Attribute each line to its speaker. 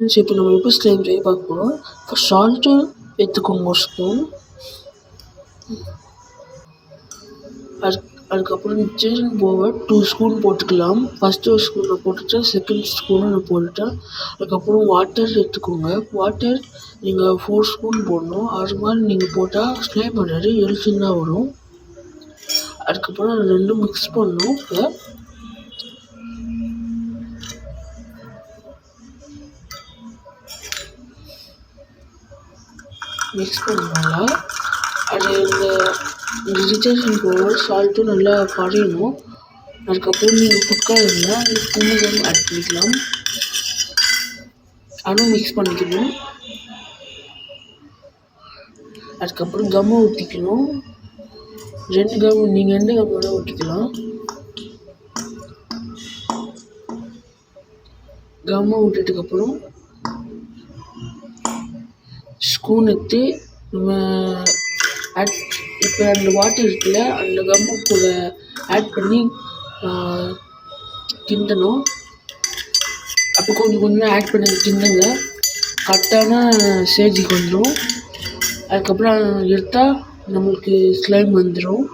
Speaker 1: இப்போ நம்ம எப்படி ஸ்லைம் செய்ய பார்க்க போகிறோம். ஃபஸ்ட் சால்ட்டு எடுத்துக்கோங்க ஒரு ஸ்பூன். அதுக்கப்புறம் டிட்டர்ஜென்ட் பவுடர் 2 ஸ்பூன் போட்டுக்கலாம். ஃபஸ்ட்டு ஒரு ஸ்பூனை போட்டுட்டு செகண்ட் ஸ்பூனை நான் போட்டுட்டேன். அதுக்கப்புறம் வாட்டர் எடுத்துக்கோங்க. வாட்டர் நீங்கள் 4 ஸ்பூன் போடணும். அது மாதிரி நீங்கள் போட்டால் ஸ்லைம் பண்ணுறது எரிச்சலாக வரும். அதுக்கப்புறம் அது ரெண்டும் மிக்ஸ் பண்ணணும். இப்போ மிக்ஸ் பண்ணனால அது இந்த டிட்டர்ஜென்ட் பவுடர் சால்ட்டும் நல்லா கரையணும். அதுக்கப்புறம் நீங்கள் குக்காரில் குங்குமம் ஆட் பண்ணிக்கலாம். அதுவும் மிக்ஸ் பண்ணிக்கணும். அதுக்கப்புறம் கம்மை ஊற்றிக்கணும். 2 கம் நீங்கள் எந்த கம் வேணால் ஊற்றிக்கலாம். கம்மை விட்டதுக்கப்புறம் ஸ்பூன் எடுத்து நம்ம இப்போ அந்த வாட்டர் இருக்குல்ல அந்த கம்மு கூட ஆட் பண்ணி கிண்டணும். அப்போ கொஞ்சம் கொஞ்சம் ஆட் பண்ணி கிண்டுங்க. கரெக்டான ஸ்டேஜுக்கு வந்துடும். அதுக்கப்புறம் எடுத்தால் நம்மளுக்கு ஸ்லைம் வந்துடும்.